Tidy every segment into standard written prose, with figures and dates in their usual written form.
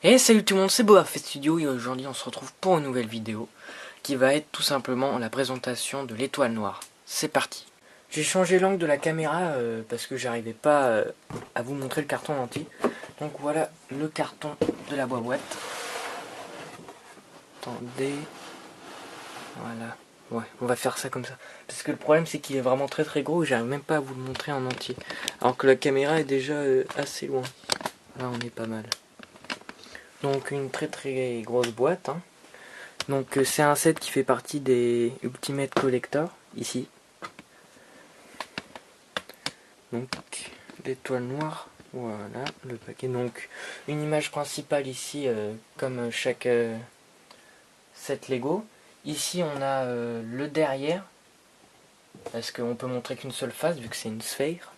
Et salut tout le monde, c'est Boba Fett Studio et aujourd'hui on se retrouve pour une nouvelle vidéo qui va être tout simplement la présentation de l'étoile noire. C'est parti. J'ai changé l'angle de la caméra parce que j'arrivais pas à vous montrer le carton entier. Donc voilà le carton de la boîte. Attendez. Voilà. Ouais, on va faire ça comme ça. Parce que le problème c'est qu'il est vraiment très gros et j'arrive même pas à vous le montrer en entier. Alors que la caméra est déjà assez loin. Là on est pas mal. Donc une très grosse boîte. Hein. Donc c'est un set qui fait partie des Ultimate Collector, ici. Donc l'étoile noire, voilà le paquet. Donc une image principale ici, comme chaque set Lego. Ici on a le derrière, parce qu'on peut montrer qu'une seule face vu que c'est une sphère.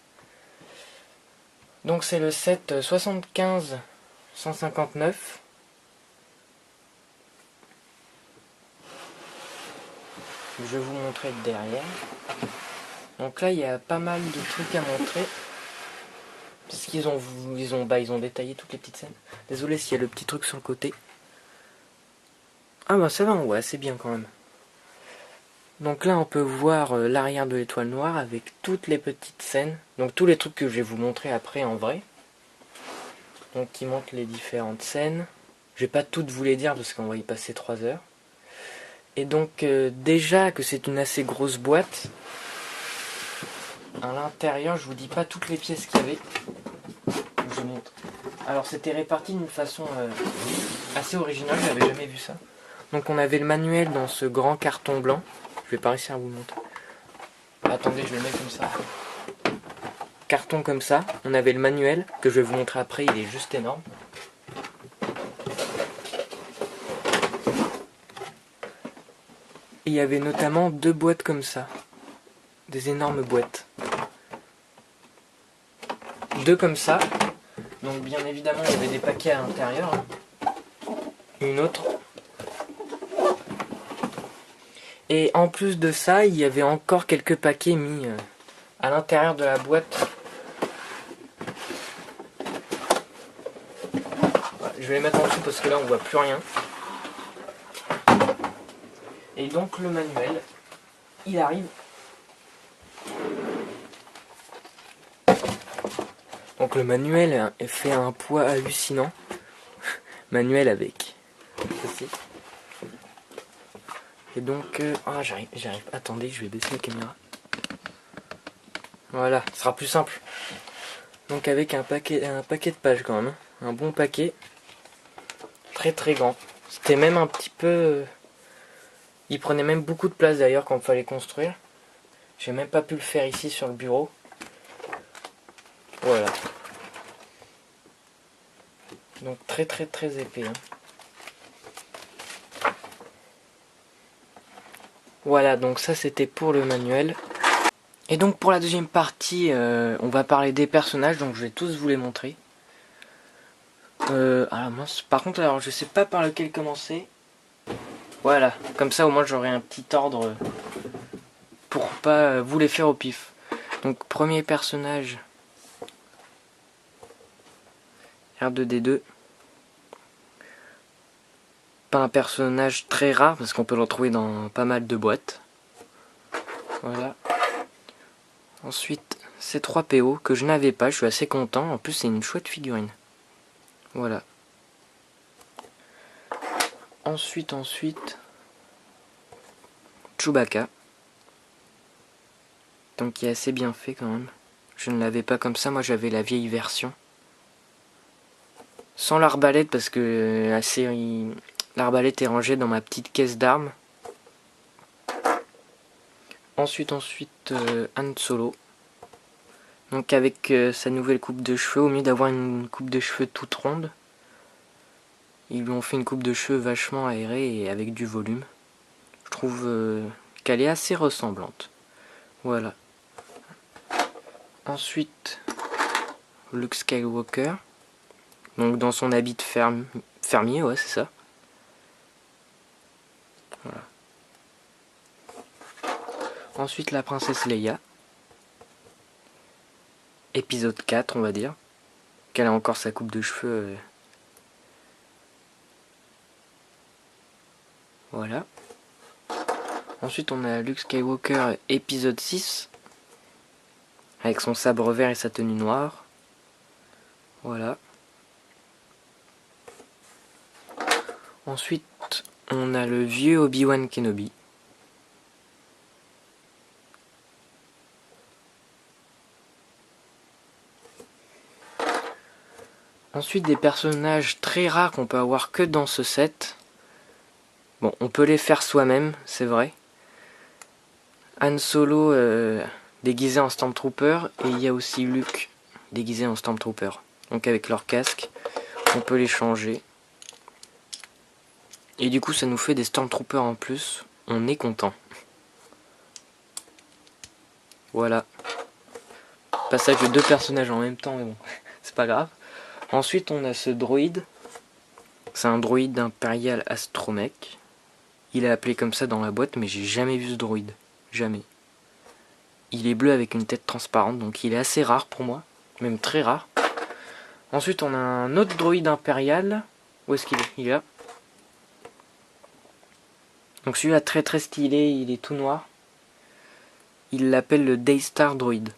Donc c'est le set 75 159. Je vais vous montrer le derrière. Donc là il y a pas mal de trucs à montrer. Parce qu'ils ont détaillé toutes les petites scènes. Désolé s'il y a le petit truc sur le côté. Ah bah ça va, ouais, c'est bien quand même. Donc là on peut voir l'arrière de l'étoile noire avec toutes les petites scènes. Donc tous les trucs que je vais vous montrer après en vrai. Donc qui montrent les différentes scènes. Je vais pas toutes vous les dire parce qu'on va y passer 3 heures. Et donc déjà que c'est une assez grosse boîte. À l'intérieur je vous dis pas toutes les pièces qu'il y avait. Je vous montre. Alors c'était réparti d'une façon assez originale, j'avais jamais vu ça. Donc on avait le manuel dans ce grand carton blanc. Je vais pas réussir à vous le montrer. Attendez, je vais le mettre comme ça. Carton comme ça. On avait le manuel que je vais vous montrer après, il est juste énorme. Et il y avait notamment 2 boîtes comme ça. Des énormes boîtes. 2 comme ça. Donc bien évidemment il y avait des paquets à l'intérieur. Une autre. Et en plus de ça, il y avait encore quelques paquets mis à l'intérieur de la boîte. Je vais les mettre en dessous parce que là on voit plus rien. Et donc le manuel, il arrive. Donc le manuel fait un poids hallucinant. Manuel avec ceci. Et donc, j'arrive. Attendez, je vais baisser la caméra. Voilà, ce sera plus simple. Donc avec un paquet de pages quand même. Un bon paquet. Très grand. C'était même un petit peu... il prenait même beaucoup de place d'ailleurs quand il fallait construire. J'ai même pas pu le faire ici sur le bureau. Voilà. Donc très épais. Hein. Voilà, donc ça c'était pour le manuel. Et donc pour la deuxième partie, on va parler des personnages, donc je vais tous vous les montrer. Alors moi, par contre, alors je sais pas par lequel commencer. Voilà, comme ça au moins j'aurai un petit ordre pour pas vous les faire au pif. Donc premier personnage, R2D2. Pas un personnage très rare parce qu'on peut le retrouver dans pas mal de boîtes. Voilà. Ensuite, C3PO que je n'avais pas, je suis assez content. En plus, c'est une chouette figurine. Voilà. Ensuite, Chewbacca. Donc, qui est assez bien fait quand même. Je ne l'avais pas comme ça, moi j'avais la vieille version. Sans l'arbalète parce que l'arbalète est rangée dans ma petite caisse d'armes. Ensuite, Han Solo. Donc avec sa nouvelle coupe de cheveux, au mieux d'avoir une coupe de cheveux toute ronde, ils lui ont fait une coupe de cheveux vachement aérée et avec du volume. Je trouve qu'elle est assez ressemblante. Voilà. Ensuite, Luke Skywalker. Donc dans son habit de fermier, ouais c'est ça. Voilà. Ensuite la princesse Leia. Épisode 4 on va dire. Qu'elle a encore sa coupe de cheveux Voilà. Ensuite on a Luke Skywalker épisode 6. Avec son sabre vert et sa tenue noire. Voilà. Ensuite on a le vieux Obi-Wan Kenobi. Ensuite des personnages très rares qu'on peut avoir que dans ce set. Bon, on peut les faire soi-même, c'est vrai. Han Solo déguisé en Stormtrooper et il y a aussi Luke déguisé en Stormtrooper. Donc avec leur casque, on peut les changer. Et du coup ça nous fait des Stormtroopers en plus. On est content. Voilà. Passage de 2 personnages en même temps, mais bon, c'est pas grave. Ensuite on a ce droïde. C'est un droïde impérial astromech. Il est appelé comme ça dans la boîte, mais j'ai jamais vu ce droïde. Jamais. Il est bleu avec une tête transparente, donc il est assez rare pour moi. Même très rare. Ensuite on a un autre droïde impérial. Où est-ce qu'il est? Il est là. Donc celui-là très très stylé, il est tout noir. Il l'appelle le Daystar droïde.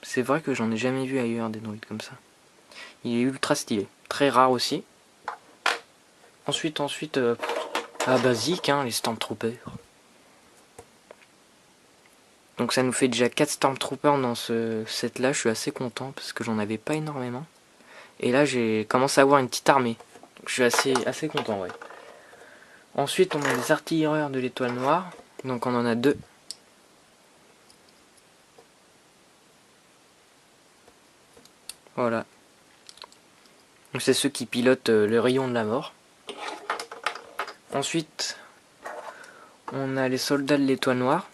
C'est vrai que j'en ai jamais vu ailleurs des droïdes comme ça. Il est ultra stylé. Très rare aussi. Ensuite, basique, hein, les Stormtroopers. Donc ça nous fait déjà 4 Stormtroopers dans ce set là, je suis assez content parce que j'en avais pas énormément. Et là j'ai commencé à avoir une petite armée. Donc je suis assez content, ouais. Ensuite on a les artilleurs de l'étoile noire. Donc on en a 2. Voilà. Donc c'est ceux qui pilotent le rayon de la mort. Ensuite on a les soldats de l'étoile noire.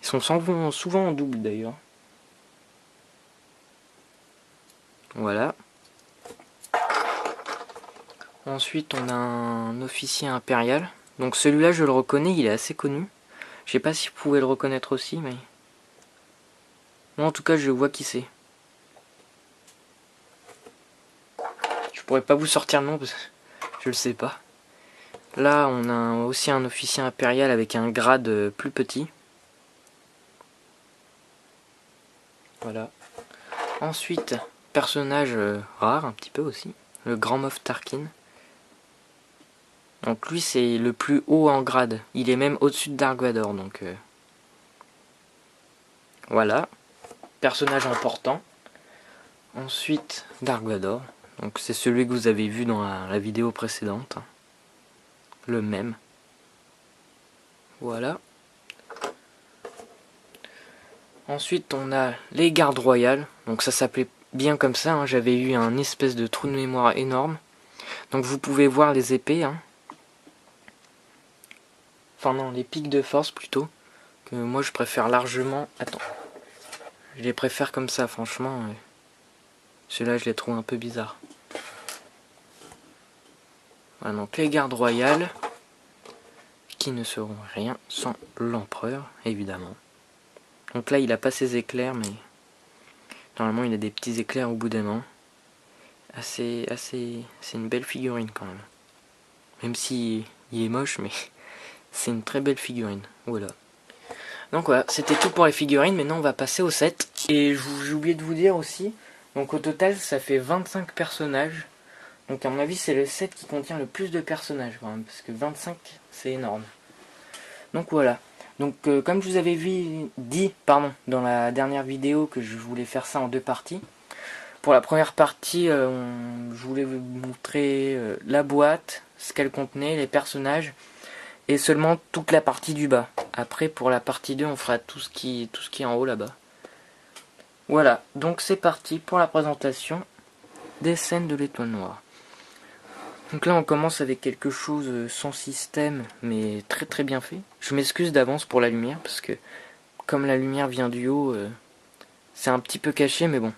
Ils sont souvent en double d'ailleurs. Voilà. Ensuite on a un officier impérial. Donc celui-là je le reconnais, il est assez connu. Je sais pas si vous pouvez le reconnaître aussi, mais... Moi en tout cas je vois qui c'est. Je pourrais pas vous sortir le nom parce que je le sais pas. Là on a aussi un officier impérial avec un grade plus petit. Voilà. Ensuite, personnage rare un petit peu aussi. Le Grand Moff Tarkin. Donc lui c'est le plus haut en grade. Il est même au-dessus de Dark Vador. Donc voilà. Personnage important. Ensuite Dark Vador. Donc c'est celui que vous avez vu dans la vidéo précédente. Le même. Voilà. Ensuite on a les gardes royales. Donc ça s'appelait bien comme ça. Hein. J'avais eu un espèce de trou de mémoire énorme. Donc vous pouvez voir les épées. Hein. Enfin non, les pics de force plutôt. Que moi je préfère largement... Attends. Je les préfère comme ça franchement. Ceux-là je les trouve un peu bizarres. Voilà, donc les gardes royales. Qui ne seront rien sans l'empereur, évidemment. Donc là il a pas ses éclairs, mais... Normalement il a des petits éclairs au bout d'un moment. C'est une belle figurine quand même. Même si il est moche, mais c'est une très belle figurine. Voilà. Donc voilà, c'était tout pour les figurines. Maintenant on va passer au set. Et j'ai oublié de vous dire aussi, donc au total ça fait 25 personnages. Donc à mon avis c'est le set qui contient le plus de personnages quand même, parce que 25 c'est énorme. Donc voilà. Donc comme je vous avais dit dans la dernière vidéo que je voulais faire ça en 2 parties. Pour la première partie, je voulais vous montrer la boîte, ce qu'elle contenait, les personnages, et seulement toute la partie du bas. Après, pour la partie 2, on fera tout ce qui est en haut là-bas. Voilà, donc c'est parti pour la présentation des scènes de l'étoile noire. Donc là, on commence avec quelque chose sans système, mais très très bien fait. Je m'excuse d'avance pour la lumière, parce que comme la lumière vient du haut, c'est un petit peu caché, mais bon.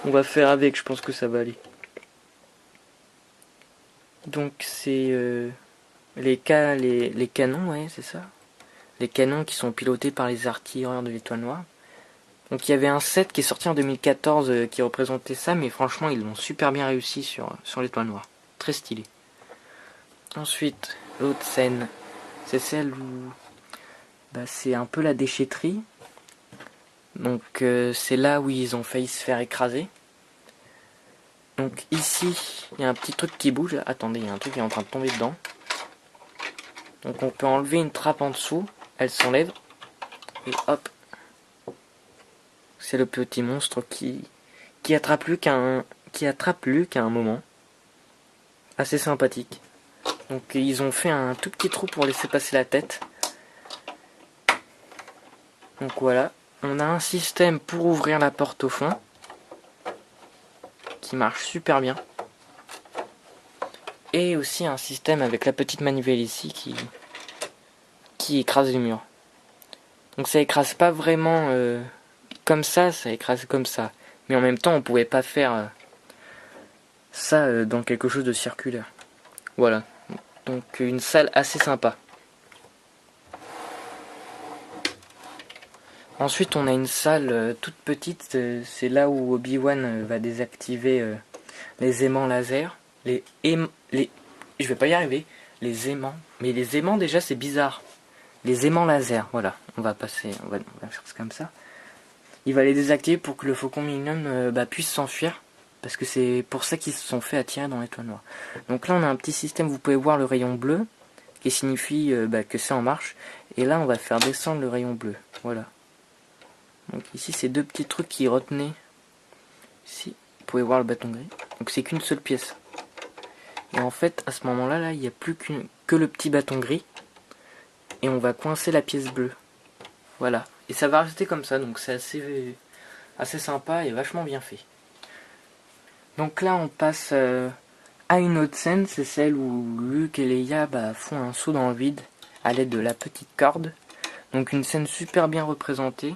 On va faire avec, je pense que ça va aller. Donc c'est les canons, ouais, c'est ça. Les canons qui sont pilotés par les artilleurs de l'étoile noire. Donc il y avait un set qui est sorti en 2014 qui représentait ça, mais franchement ils l'ont super bien réussi sur l'étoile noire. Très stylé. Ensuite, l'autre scène, c'est celle où c'est un peu la déchetterie. Donc c'est là où ils ont failli se faire écraser. Donc ici, il y a un petit truc qui bouge. Attendez, il y a un truc qui est en train de tomber dedans. Donc on peut enlever une trappe en dessous. Elle s'enlève. Et hop. C'est le petit monstre qui attrape Luke à un moment. Assez sympathique. Donc ils ont fait un tout petit trou pour laisser passer la tête. Donc voilà. On a un système pour ouvrir la porte au fond. Qui marche super bien. Et aussi un système avec la petite manivelle ici qui écrase les murs. Donc ça écrase pas vraiment comme ça écrase comme ça. Mais en même temps on pouvait pas faire ça dans quelque chose de circulaire. Voilà. Donc une salle assez sympa. Ensuite on a une salle toute petite, c'est là où Obi-Wan va désactiver les aimants laser. Je vais pas y arriver. Les aimants. Mais les aimants déjà c'est bizarre. Les aimants laser, voilà. On va faire ça comme ça. Il va les désactiver pour que le Faucon Millennium puisse s'enfuir. Parce que c'est pour ça qu'ils se sont fait attirer dans l'étoile noire. Donc là on a un petit système, vous pouvez voir le rayon bleu. Qui signifie que c'est en marche. Et là on va faire descendre le rayon bleu. Voilà. Donc ici c'est deux petits trucs qui retenaient. Ici, vous pouvez voir le bâton gris. Donc c'est qu'une seule pièce. Et en fait à ce moment là il n'y a plus que le petit bâton gris. Et on va coincer la pièce bleue. Voilà. Et ça va rester comme ça. Donc c'est assez sympa et vachement bien fait. Donc là on passe à une autre scène. C'est celle où Luke et Leia font un saut dans le vide à l'aide de la petite corde. Donc une scène super bien représentée.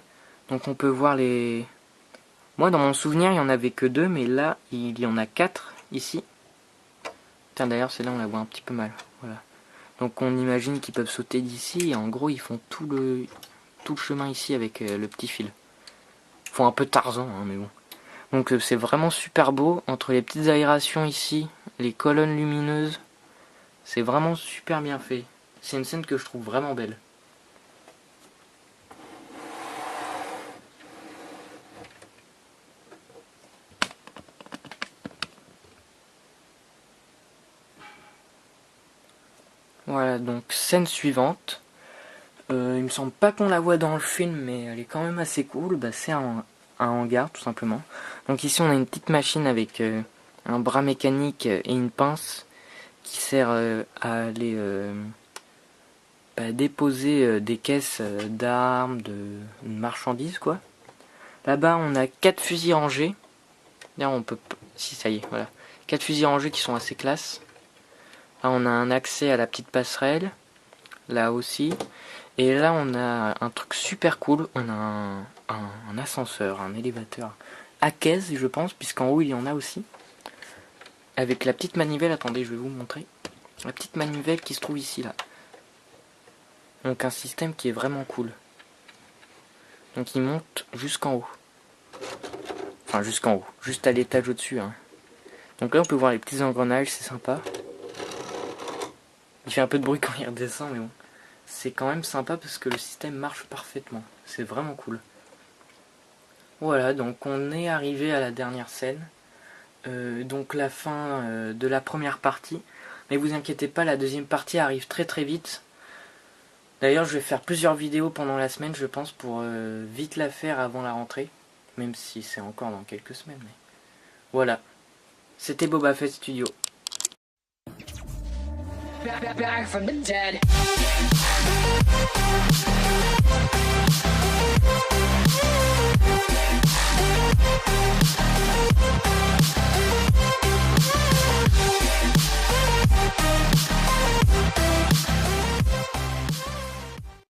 Donc on peut voir les... Moi dans mon souvenir il n'y en avait que 2. Mais là il y en a 4 ici. Tiens d'ailleurs celle-là on la voit un petit peu mal. Voilà. Donc on imagine qu'ils peuvent sauter d'ici. Et en gros ils font tout le chemin ici avec le petit fil. Ils font un peu Tarzan hein, mais bon. Donc c'est vraiment super beau. Entre les petites aérations ici. Les colonnes lumineuses. C'est vraiment super bien fait. C'est une scène que je trouve vraiment belle. Voilà, donc scène suivante. Il me semble pas qu'on la voit dans le film, mais elle est quand même assez cool. C'est un hangar, tout simplement. Donc ici, on a une petite machine avec un bras mécanique et une pince qui sert à aller déposer des caisses d'armes, de marchandises, quoi. Là-bas, on a 4 fusils rangés. D'ailleurs, on peut... Si, ça y est, voilà. 4 fusils rangés qui sont assez classe. Là, on a un accès à la petite passerelle. Là aussi. Et là, on a un truc super cool. On a un ascenseur, un élévateur à caisse, je pense, puisqu'en haut, il y en a aussi. Avec la petite manivelle. Attendez, je vais vous montrer. La petite manivelle qui se trouve ici, là. Donc, un système qui est vraiment cool. Donc, il monte jusqu'en haut. Enfin, jusqu'en haut. Juste à l'étage au-dessus, hein. Donc là, on peut voir les petits engrenages, c'est sympa. Il fait un peu de bruit quand il redescend, mais bon. C'est quand même sympa parce que le système marche parfaitement. C'est vraiment cool. Voilà, donc on est arrivé à la dernière scène. Donc la fin de la première partie. Mais vous inquiétez pas, la deuxième partie arrive très très vite. D'ailleurs, je vais faire plusieurs vidéos pendant la semaine, je pense, pour vite la faire avant la rentrée. Même si c'est encore dans quelques semaines. Mais... Voilà. C'était Boba Fett Studio. Back from the dead.